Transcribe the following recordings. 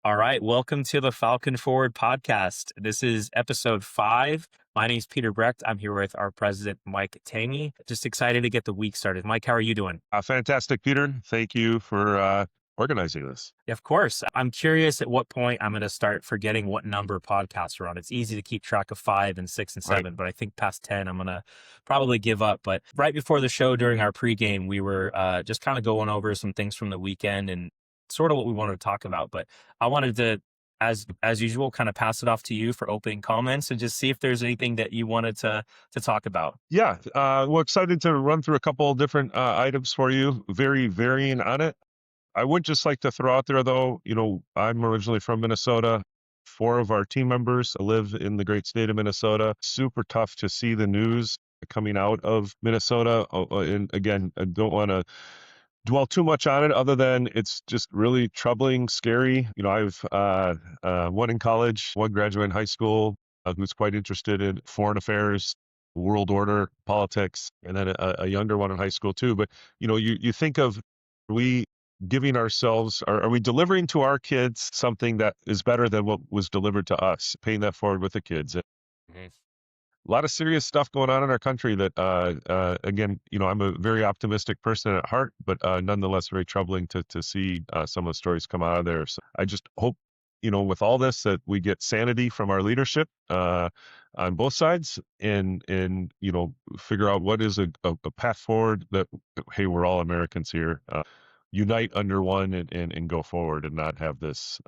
All right, welcome to the Falcon Forward podcast. This is episode 5. My name is Peter Brecht. I'm here with our president, Mike Tanghe. Just excited to get the week started. Mike, how are you doing? Fantastic, Peter. Thank you for organizing this. Yeah, of course. I'm curious at what point I'm going to start forgetting what number podcasts are on. It's easy to keep track of 5 and 6 and Right. 7, but I think past 10, I'm going to probably give up. But right before the show, during our pregame, we were just kind of going over some things from the weekend and sort of what we wanted to talk about. But I wanted to, as usual, kind of pass it off to you for opening comments and just see if there's anything that you wanted to talk about. Yeah. Well, excited to run through a couple of different items for you, very varying on it. I would just like to throw out there, though, I'm originally from Minnesota. 4 of our team members live in the great state of Minnesota. Super tough to see the news coming out of Minnesota. And again, I don't want to dwell too much on it other than it's just really troubling, scary. I've one in college, one graduate in high school who's quite interested in foreign affairs, world order, politics, and then a younger one in high school too. But, you think of, are we giving ourselves, are we delivering to our kids something that is better than what was delivered to us, paying that forward with the kids? Mhm. A lot of serious stuff going on in our country that, again, I'm a very optimistic person at heart, but nonetheless very troubling to see some of the stories come out of there. So I just hope, with all this, that we get sanity from our leadership on both sides and figure out what is a path forward that, hey, we're all Americans here. Unite under one and go forward and not have this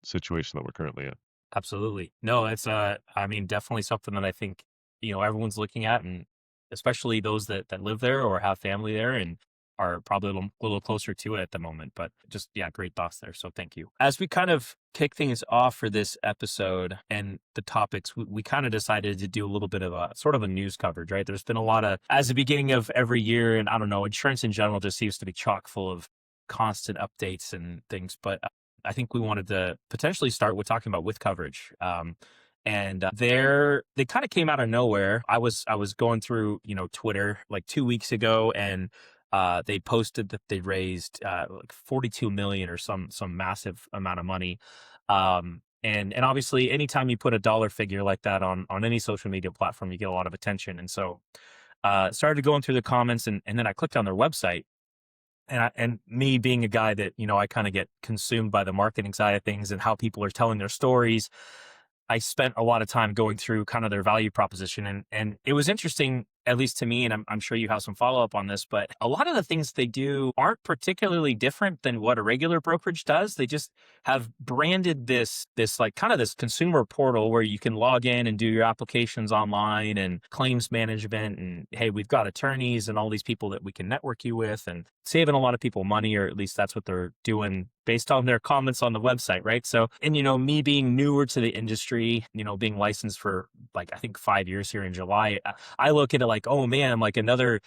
situation that we're currently in. Absolutely. No, it's I mean, definitely something that I think, everyone's looking at, and especially those that live there or have family there and are probably a little closer to it at the moment. But just, yeah, great thoughts there. So thank you. As we kind of kick things off for this episode and the topics, we kind of decided to do a little bit of a sort of a news coverage, right? There's been a lot of, as the beginning of every year, and I don't know, insurance in general just seems to be chock full of constant updates and things. But I think we wanted to potentially start with talking about with coverage. And they kind of came out of nowhere. I was going through, Twitter like 2 weeks ago, and they posted that they raised like 42 million or some massive amount of money. And obviously, anytime you put a dollar figure like that on any social media platform, you get a lot of attention. And so started going through the comments, and then I clicked on their website. And me being a guy that, I kind of get consumed by the marketing side of things and how people are telling their stories, I spent a lot of time going through kind of their value proposition. And it was interesting, at least to me, and I'm sure you have some follow up on this, but a lot of the things they do aren't particularly different than what a regular brokerage does. They just have branded this like kind of this consumer portal where you can log in and do your applications online and claims management. And hey, we've got attorneys and all these people that we can network you with, and saving a lot of people money, or at least that's what they're doing based on their comments on the website, right? So, and me being newer to the industry, being licensed for like I think 5 years here in July, I look at it like, oh man, I'm like another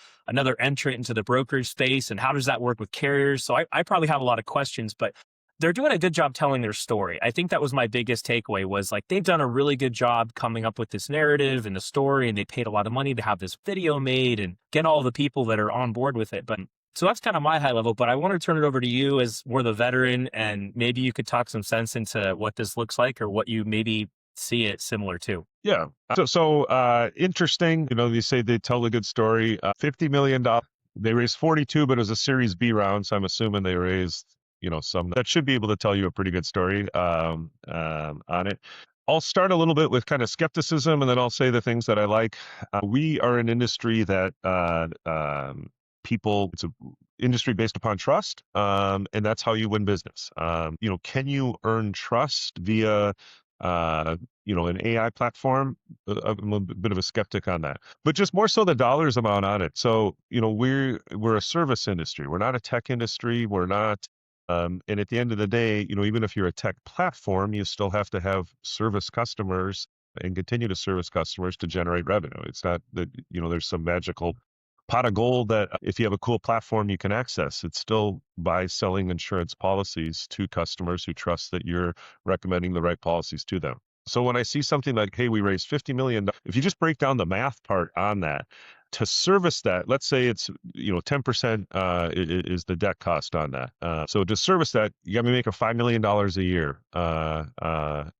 entrant into the brokerage space, and how does that work with carriers? So I probably have a lot of questions, but they're doing a good job telling their story. I think that was my biggest takeaway, was like they've done a really good job coming up with this narrative and the story, and they paid a lot of money to have this video made and get all the people that are on board with it. But so that's kind of my high level, but I want to turn it over to you as we're the veteran, and maybe you could talk some sense into what this looks like or what you maybe see it similar to. Yeah. So interesting. You say they tell a good story. $50 million. They raised 42, but it was a Series B round. So I'm assuming they raised, some that should be able to tell you a pretty good story on it. I'll start a little bit with kind of skepticism, and then I'll say the things that I like. We are an industry that it's an industry based upon trust, and that's how you win business. Can you earn trust via an AI platform? I'm a bit of a skeptic on that, but just more so the dollars amount on it. So, we're a service industry. We're not a tech industry. We're not, and at the end of the day, even if you're a tech platform, you still have to have service customers and continue to service customers to generate revenue. It's not that, there's some magical pot of gold that if you have a cool platform you can access. It's still by selling insurance policies to customers who trust that you're recommending the right policies to them. So when I see something like, hey, we raised $50 million, if you just break down the math part on that, to service that, let's say it's 10% is the debt cost on that. So to service that, you got to make a $5 million a year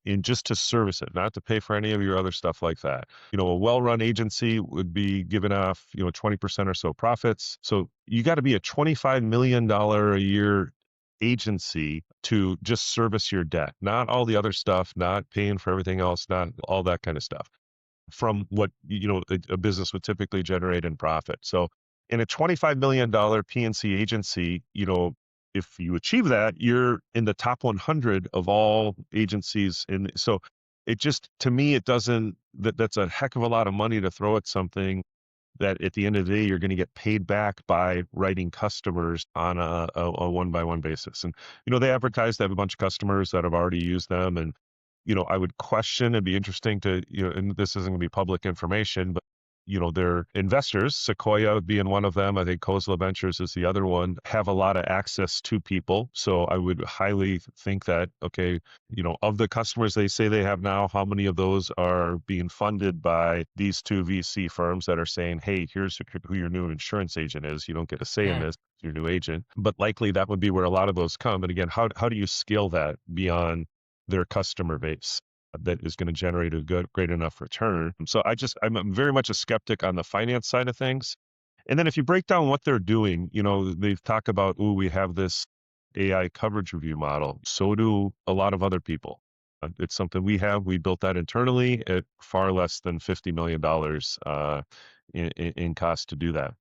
in just to service it, not to pay for any of your other stuff like that. A well-run agency would be giving off 20% or so profits. So you got to be a $25 million a year agency to just service your debt, not all the other stuff, not paying for everything else, not all that kind of stuff from what a business would typically generate in profit. So in a $25 million PNC agency, if you achieve that, you're in the top 100 of all agencies. So it just, to me, it doesn't, that's a heck of a lot of money to throw at something that at the end of the day, you're going to get paid back by writing customers on a one-by-one basis. And, they advertise they have a bunch of customers that have already used them. And, I would question, it'd be interesting to, and this isn't going to be public information, but, their investors, Sequoia being one of them, I think Khosla Ventures is the other one, have a lot of access to people. So I would highly think that, okay, of the customers they say they have now, how many of those are being funded by these two VC firms that are saying, hey, here's who your new insurance agent is. You don't get a say in this, your new agent. But likely that would be where a lot of those come. And again, how do you scale that beyond their customer base that is going to generate a great enough return? So I'm very much a skeptic on the finance side of things. And then if you break down what they're doing, they've talked about, we have this AI coverage review model. So do a lot of other people. It's something we built that internally at far less than $50 million in cost to do that.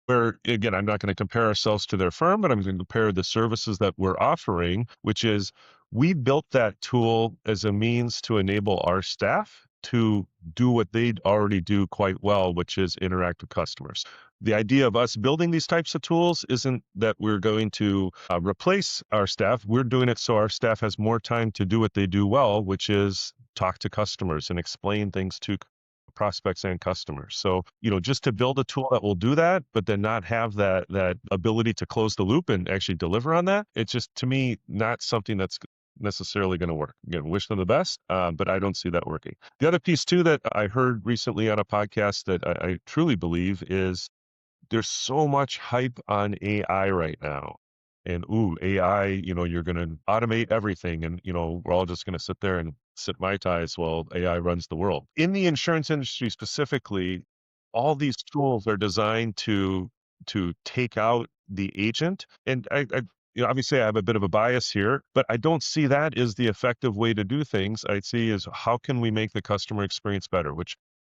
Where, again, I'm not going to compare ourselves to their firm, but I'm going to compare the services that we're offering, which is we built that tool as a means to enable our staff to do what they already do quite well, which is interact with customers. The idea of us building these types of tools isn't that we're going to replace our staff. We're doing it so our staff has more time to do what they do well, which is talk to customers and explain things to prospects and customers. So, just to build a tool that will do that, but then not have that ability to close the loop and actually deliver on that, it's just, to me, not something that's necessarily going to work. Again, wish them the best, but I don't see that working. The other piece too that I heard recently on a podcast that I truly believe is there's so much hype on AI right now. And AI, you're going to automate everything. And, we're all just going to sit there and sit mai tais while AI runs the world. In the insurance industry specifically, all these tools are designed to take out the agent. And obviously I have a bit of a bias here, but I don't see that as the effective way to do things. I see is how can we make the customer experience better, which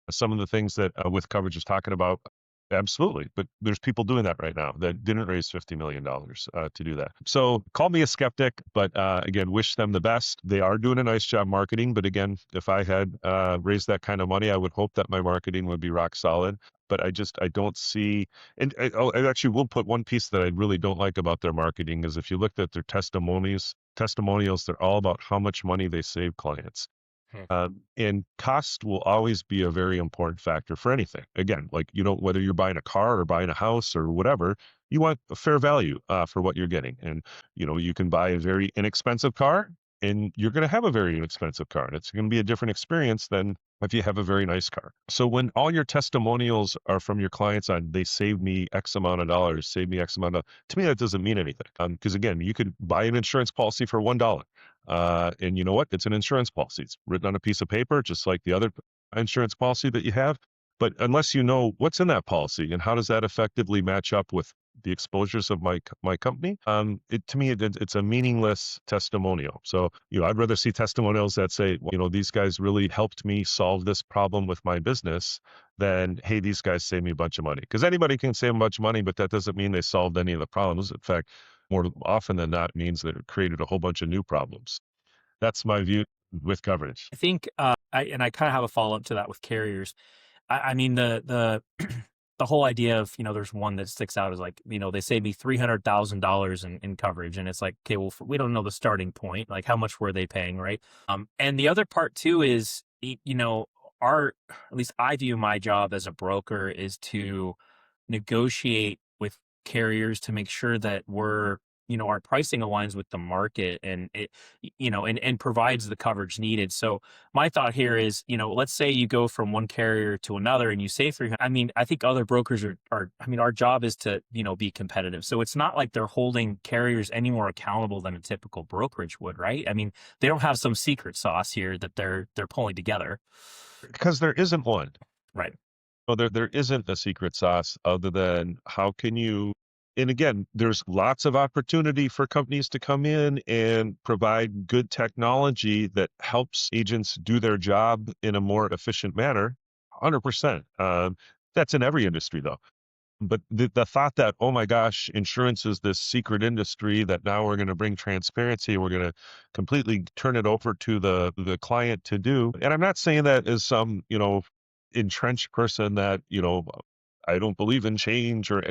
some of the things that WithCoverage is talking about. Absolutely. But there's people doing that right now that didn't raise $50 million to do that. So call me a skeptic, but again, wish them the best. They are doing a nice job marketing. But again, if I had raised that kind of money, I would hope that my marketing would be rock solid. But I don't see, and I actually will put one piece that I really don't like about their marketing is if you looked at their testimonials, they're all about how much money they save clients. And cost will always be a very important factor for anything. Again, like, whether you're buying a car or buying a house or whatever, you want a fair value for what you're getting. And, you can buy a very inexpensive car and you're going to have a very inexpensive car. And it's going to be a different experience than if you have a very nice car. So when all your testimonials are from your clients on, they saved me X amount of dollars, saved me X amount of, to me, that doesn't mean anything. Because again, you could buy an insurance policy for $1. And you know what? It's an insurance policy. It's written on a piece of paper, just like the other insurance policy that you have. But unless you know what's in that policy and how does that effectively match up with the exposures of my company, to me, it's a meaningless testimonial. So, I'd rather see testimonials that say, these guys really helped me solve this problem with my business than, hey, these guys saved me a bunch of money. Because anybody can save a bunch of money, but that doesn't mean they solved any of the problems. In fact, more often than not means that it created a whole bunch of new problems. That's my view with coverage. I think, I kind of have a follow up to that with carriers. I mean, the the whole idea of, there's one that sticks out is like, they save me $300,000 in coverage. And it's like, okay, well, we don't know the starting point. Like, how much were they paying? Right. And the other part too is, at least I view my job as a broker is to negotiate with carriers to make sure that we're our pricing aligns with the market, and and provides the coverage needed. So my thought here is, let's say you go from one carrier to another and you save 300. I mean, I think other brokers I mean, our job is to, be competitive. So it's not like they're holding carriers any more accountable than a typical brokerage would, right? I mean, they don't have some secret sauce here that they're pulling together. Because there isn't one. Right. Well, there isn't a secret sauce other than how can you, and again, there's lots of opportunity for companies to come in and provide good technology that helps agents do their job in a more efficient manner. 100%. That's in every industry though. But the thought that, oh my gosh, insurance is this secret industry that now we're going to bring transparency, we're going to completely turn it over to the client to do. And I'm not saying that as some, entrenched person that, I don't believe in change or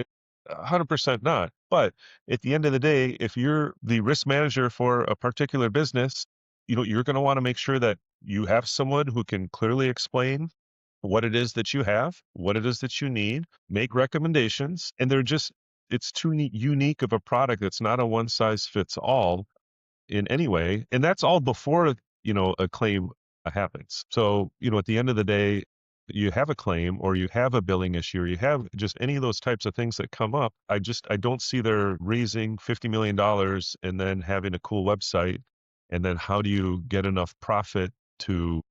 100% not. But at the end of the day, if you're the risk manager for a particular business, you're going to want to make sure that you have someone who can clearly explain what it is that you have, what it is that you need, make recommendations, and it's too unique of a product that's not a one size fits all in any way. And that's all before, a claim happens. So, at the end of the day, you have a claim or you have a billing issue or you have just any of those types of things that come up. I don't see they're raising $50 million and then having a cool website. And then how do you get enough profit to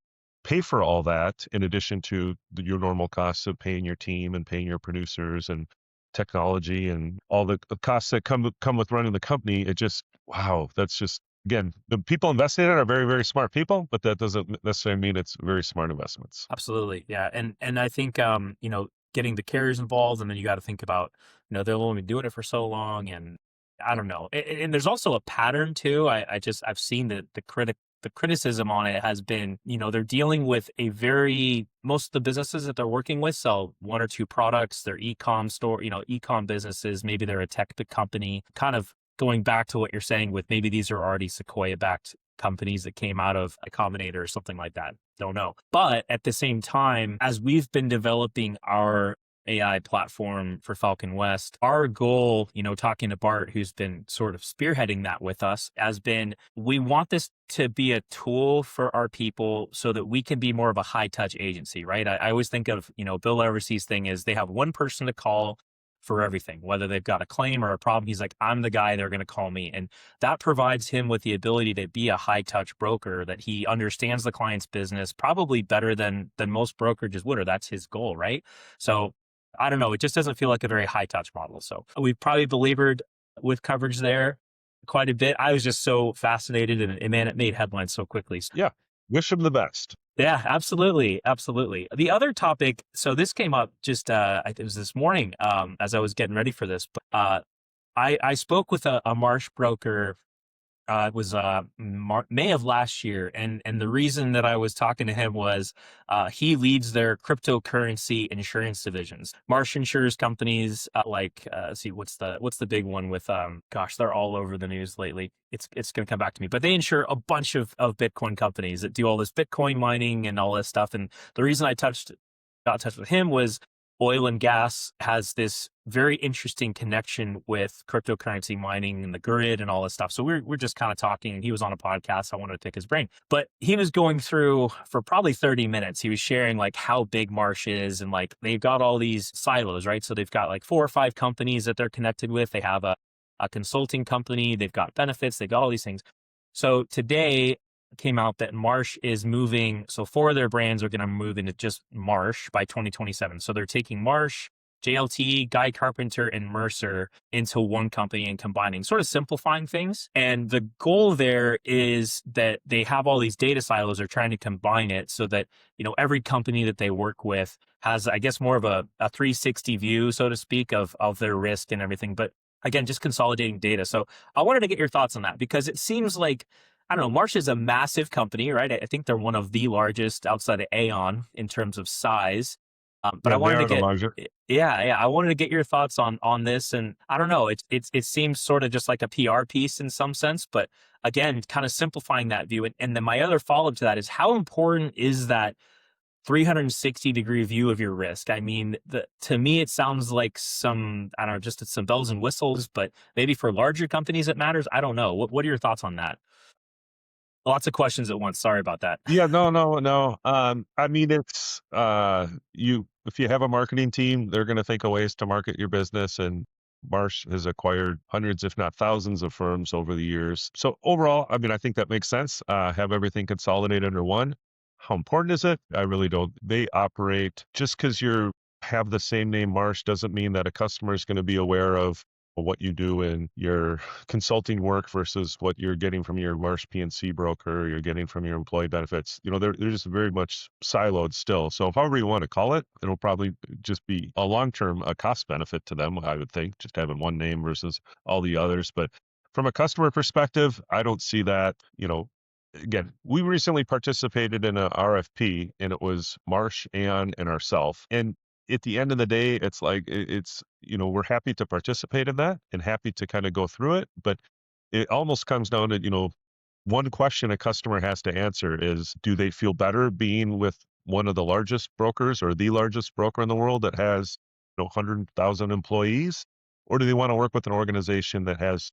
pay for all that in addition to your normal costs of paying your team and paying your producers and technology and all the costs that come with running the company? It just, wow, that's just, again, the people investing in it are very, very smart people, but that doesn't necessarily mean it's very smart investments. Absolutely. Yeah. And I think, getting the carriers involved, and then you got to think about, they've only been doing it for so long, and I don't know. And there's also a pattern too. I've seen the criticism on it has been, they're dealing with most of the businesses that they're working with sell one or two products. They're e-com store, e-com businesses. Maybe they're a tech company, kind of going back to what you're saying with maybe these are already Sequoia backed companies that came out of a Combinator or something like that. Don't know. But at the same time, as we've been developing our AI platform for Falcon West, our goal, talking to Bart, who's been sort of spearheading that with us, has been, we want this to be a tool for our people so that we can be more of a high touch agency, right? I always think of, Bill Eversey's thing is they have one person to call for everything, whether they've got a claim or a problem. He's like, I'm the guy they're going to call me. And that provides him with the ability to be a high touch broker, that he understands the client's business probably better than most brokerages would, or that's his goal, right? So I don't know. It just doesn't feel like a very high touch model. So we've probably belabored with coverage there quite a bit. I was just so fascinated, and man, it made headlines so quickly. Yeah. Wish them the best. Yeah, absolutely. Absolutely. The other topic, so this came up just, it was this morning, as I was getting ready for this, but, I spoke with a Marsh broker. It was May of last year, and the reason that I was talking to him was he leads their cryptocurrency insurance divisions. Marsh insures companies see what's the big one with gosh, they're all over the news lately. It's going to come back to me, but they insure a bunch of Bitcoin companies that do all this Bitcoin mining and all this stuff. And the reason I got in touch with him was oil and gas has this very interesting connection with cryptocurrency mining and the grid and all this stuff. So we're just kind of talking, and he was on a podcast. I wanted to pick his brain, but he was going through for probably 30 minutes. He was sharing like how big Marsh is, and like they've got all these silos, right? So they've got like 4 or 5 companies that they're connected with. They have a consulting company. They've got benefits. They've got all these things. So today came out that Marsh is moving. So 4 of their brands are going to move into just Marsh by 2027. So they're taking Marsh, JLT, Guy Carpenter, and Mercer into one company and combining, sort of simplifying things. And the goal there is that they have all these data silos. They're trying to combine it so that, every company that they work with has, I guess, more of a 360 view, so to speak, of their risk and everything. But again, just consolidating data. So I wanted to get your thoughts on that, because it seems like, I don't know, Marsh is a massive company, right? I think they're one of the largest outside of Aon in terms of size. But I wanted to get, I wanted to get your thoughts on this. And I don't know, it seems sort of just like a PR piece in some sense, but again, kind of simplifying that view. And then my other follow up to that is, how important is that 360-degree view of your risk. I mean, to me, it sounds like some, I don't know, just some bells and whistles, but maybe for larger companies it matters. I don't know. What are your thoughts on that? Lots of questions at once. Sorry about that. Yeah, no, no, no. I mean, it's you if you have a marketing team, they're going to think of ways to market your business, and Marsh has acquired hundreds, if not thousands, of firms over the years. So overall, I mean, I think that makes sense. Have everything consolidated under one. How important is it? I really don't. They operate just because you have the same name Marsh doesn't mean that a customer is going to be aware of what you do in your consulting work versus what you're getting from your Marsh PNC broker, or you're getting from your employee benefits. They're just very much siloed still. So however you want to call it, it'll probably just be a long-term a cost benefit to them, I would think, just having one name versus all the others. But from a customer perspective, I don't see that, again, we recently participated in a RFP, and it was Marsh, Aon, and ourselves. And at the end of the day, it's like we're happy to participate in that and happy to kind of go through it. But it almost comes down to, one question a customer has to answer is, do they feel better being with one of the largest brokers or the largest broker in the world that has 100,000 employees? Or do they want to work with an organization that has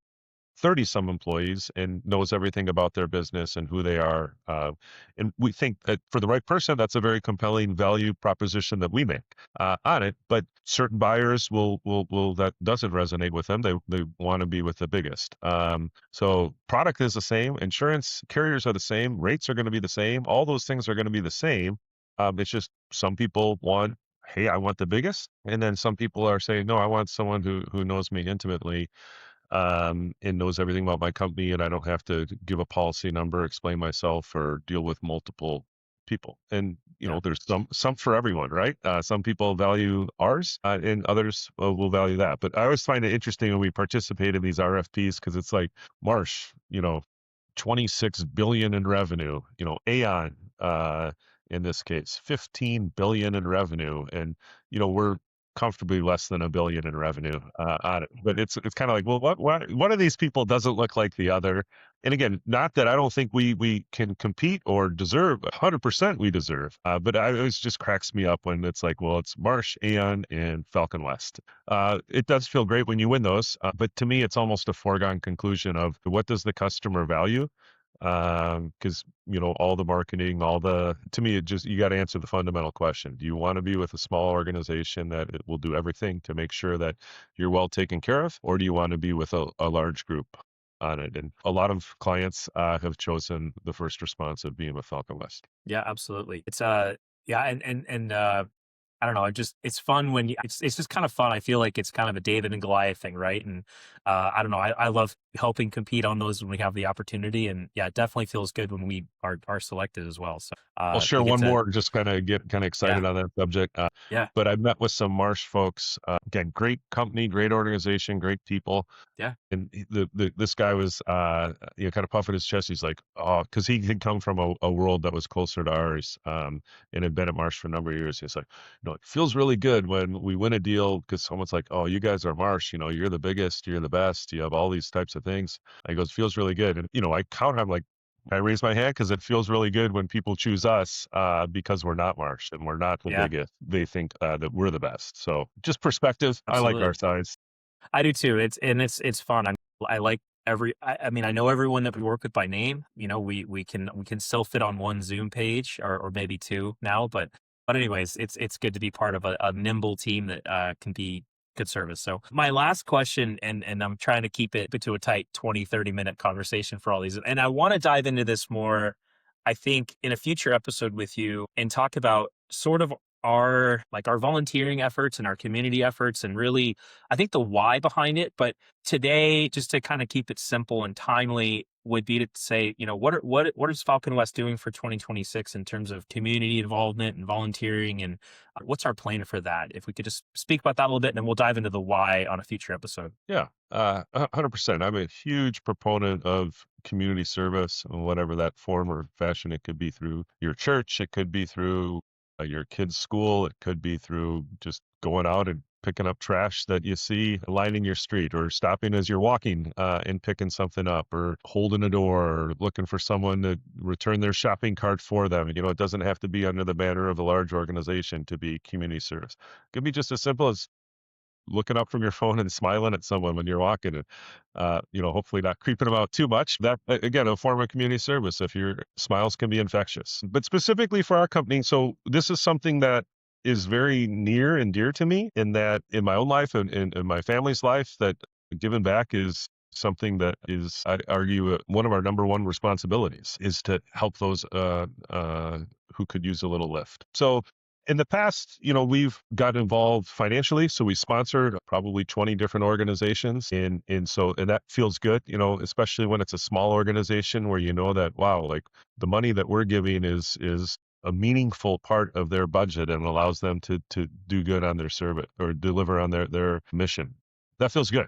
30 some employees and knows everything about their business and who they are. And we think that for the right person, that's a very compelling value proposition that we make on it. But certain buyers will that doesn't resonate with them. They want to be with the biggest. So product is the same. Insurance carriers are the same. Rates are going to be the same. All those things are going to be the same. It's just some people want, hey, I want the biggest. And then some people are saying, no, I want someone who knows me intimately and knows everything about my company, and I don't have to give a policy number, explain myself, or deal with multiple people. And Yeah. there's some for everyone, right? Some people value ours, and others will value that. But I always find it interesting when we participate in these RFPs because it's like Marsh, 26 billion in revenue, Aon, in this case, 15 billion in revenue. And, we're comfortably less than a billion in revenue on it. But it's kind of like, well, what one of these people doesn't look like the other. And again, not that I don't think we can compete or deserve 100% we deserve, but it always just cracks me up when it's like, well, it's Marsh, Aon, and Falcon West. It does feel great when you win those, but to me, it's almost a foregone conclusion of what does the customer value? Because all the marketing, to me, it just, you got to answer the fundamental question. Do you want to be with a small organization that it will do everything to make sure that you're well taken care of, or do you want to be with a large group on it? And a lot of clients have chosen the first response of being with Falcon West. Yeah, absolutely. It's yeah, and I don't know. It's fun when it's just kind of fun. I feel like it's kind of a David and Goliath thing, right? And I don't know. I love helping compete on those when we have the opportunity, and yeah, it definitely feels good when we are selected as well. So I'll share we get one to, more, just kind of get kind of yeah, excited on that subject. yeah, But I met with some Marsh folks. Again, great company, great organization, great people. yeah, And this guy was kind of puffing his chest. He's like, oh, because he had come from a world that was closer to ours, and had been at Marsh for a number of years. He's like, it feels really good when we win a deal because someone's like, oh, you guys are Marsh, you're the biggest, you're the best, you have all these types of things. He goes, feels really good. And I count, I'm like, I raise my hand because it feels really good when people choose us because we're not Marsh and we're not the yeah, biggest. They think that we're the best. So just perspective. I like our absolutely. size. I do too. It's fun. I like I mean, I know everyone that we work with by name. We can still fit on one Zoom page or maybe two now, but anyways, it's good to be part of a nimble team that can be good service. So my last question, and I'm trying to keep it to a tight 20-30 minute conversation for all these. And I want to dive into this more, I think, in a future episode with you and talk about sort of our volunteering efforts and our community efforts and really I think the why behind it. But today, just to kind of keep it simple and timely, would be to say, what is Falcon West doing for 2026 in terms of community involvement and volunteering, and what's our plan for that? If we could just speak about that a little bit, and then we'll dive into the why on a future episode. Yeah, 100%. I'm a huge proponent of community service, whatever that form or fashion. It could be through your church, it could be through your kid's school, it could be through just going out and picking up trash that you see lining your street, or stopping as you're walking and picking something up, or holding a door, or looking for someone to return their shopping cart for them. It doesn't have to be under the banner of a large organization to be community service. It could be just as simple as looking up from your phone and smiling at someone when you're walking, and hopefully not creeping them out too much. That, again, a form of community service if your smiles can be infectious. But specifically for our company, so this is something that is very near and dear to me, in that in my own life and in my family's life, that giving back is something that is, I argue, one of our number one responsibilities, is to help those who could use a little lift. So in the past, we've got involved financially. So we sponsored probably 20 different organizations. And that feels good, especially when it's a small organization where that, wow, like the money that we're giving is a meaningful part of their budget and allows them to do good on their service or deliver on their mission. That feels good.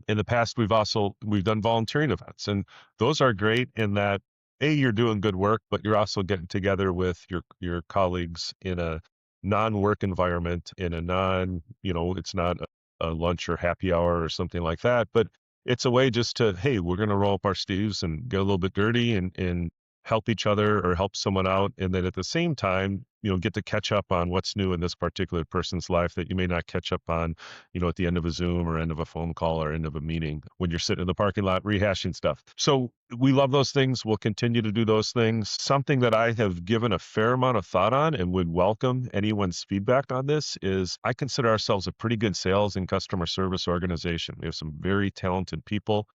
In the past, we've done volunteering events, and those are great in that, you're doing good work, but you're also getting together with your colleagues in a non-work environment, in a it's not a lunch or happy hour or something like that, but it's a way just to, hey, we're going to roll up our sleeves and get a little bit dirty and help each other or help someone out. And then at the same time, get to catch up on what's new in this particular person's life that you may not catch up on, at the end of a Zoom or end of a phone call or end of a meeting when you're sitting in the parking lot rehashing stuff. So we love those things. We'll continue to do those things. Something that I have given a fair amount of thought on and would welcome anyone's feedback on this is, I consider ourselves a pretty good sales and customer service organization. We have some very talented people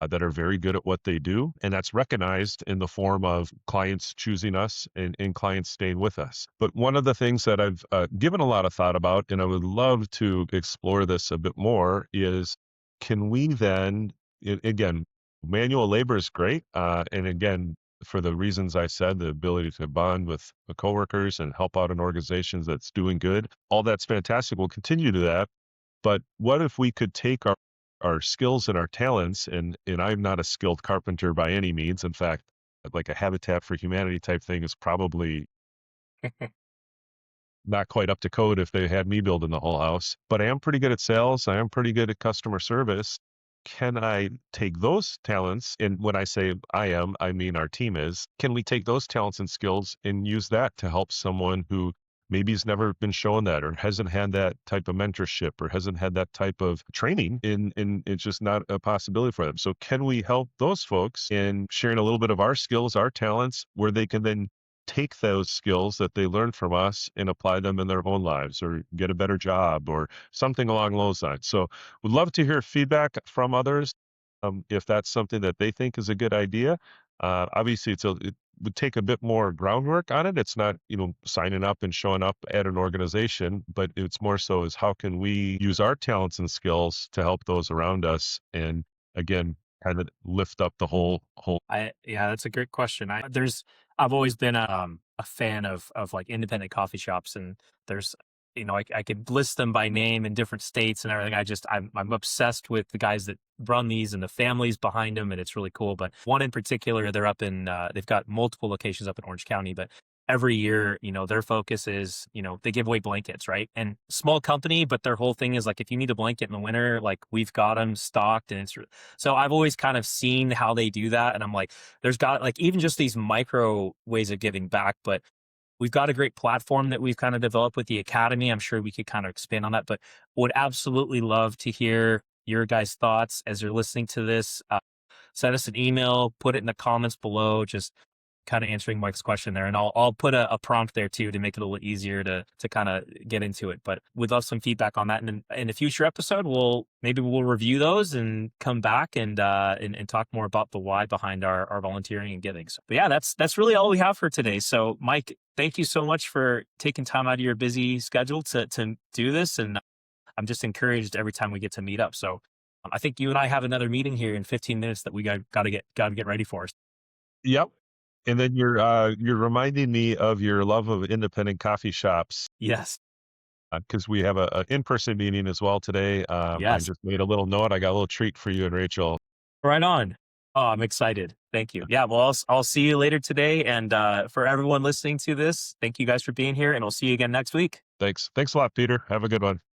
that are very good at what they do. And that's recognized in the form of clients choosing us and clients staying with us. But one of the things that I've given a lot of thought about, and I would love to explore this a bit more, is can we then, again, manual labor is great. And again, for the reasons I said, the ability to bond with the coworkers and help out in organizations that's doing good, all that's fantastic. We'll continue to do that. But what if we could take our skills and our talents, and I'm not a skilled carpenter by any means. In fact, like a Habitat for Humanity type thing is probably not quite up to code if they had me building the whole house. But I am pretty good at sales. I am pretty good at customer service. Can I take those talents? And when I say I mean our team is. Can we take those talents and skills and use that to help someone who maybe has never been shown that, or hasn't had that type of mentorship, or hasn't had that type of training, and it's just not a possibility for them. So can we help those folks in sharing a little bit of our skills, our talents, where they can then take those skills that they learned from us and apply them in their own lives, or get a better job, or something along those lines. So we'd love to hear feedback from others if that's something that they think is a good idea. Obviously, it would take a bit more groundwork on it. It's not, signing up and showing up at an organization, but it's more so is how can we use our talents and skills to help those around us, and again, kind of lift up the whole. Yeah, that's a great question. I've always been a fan of like independent coffee shops, and there's, I could list them by name in different states and everything. I'm obsessed with the guys that run these and the families behind them, and it's really cool. But one in particular, they're up in, they've got multiple locations up in Orange County, but every year, their focus is, they give away blankets, right? And small company, but their whole thing is like, if you need a blanket in the winter, like we've got them stocked. And so I've always kind of seen how they do that. And I'm like, there's got like even just these micro ways of giving back, but we've got a great platform that we've kind of developed with the Academy. I'm sure we could kind of expand on that, but would absolutely love to hear your guys' thoughts as you're listening to this. Send us an email, put it in the comments below, just kind of answering Mike's question there. And I'll put a prompt there too, to make it a little easier to kind of get into it. But we'd love some feedback on that. And in a future episode, we'll review those and come back and talk more about the why behind our volunteering and giving. So, but yeah, that's really all we have for today. So Mike, thank you so much for taking time out of your busy schedule to do this. And I'm just encouraged every time we get to meet up. So I think you and I have another meeting here in 15 minutes that we got to get ready for. Yep. And then you're reminding me of your love of independent coffee shops. Yes. Because we have a in-person meeting as well today. I Yes. just made a little note. I got a little treat for you and Rachel. Right on. Oh, I'm excited. Thank you. Yeah. Well, I'll see you later today. And for everyone listening to this, thank you guys for being here, and we'll see you again next week. Thanks a lot, Peter. Have a good one.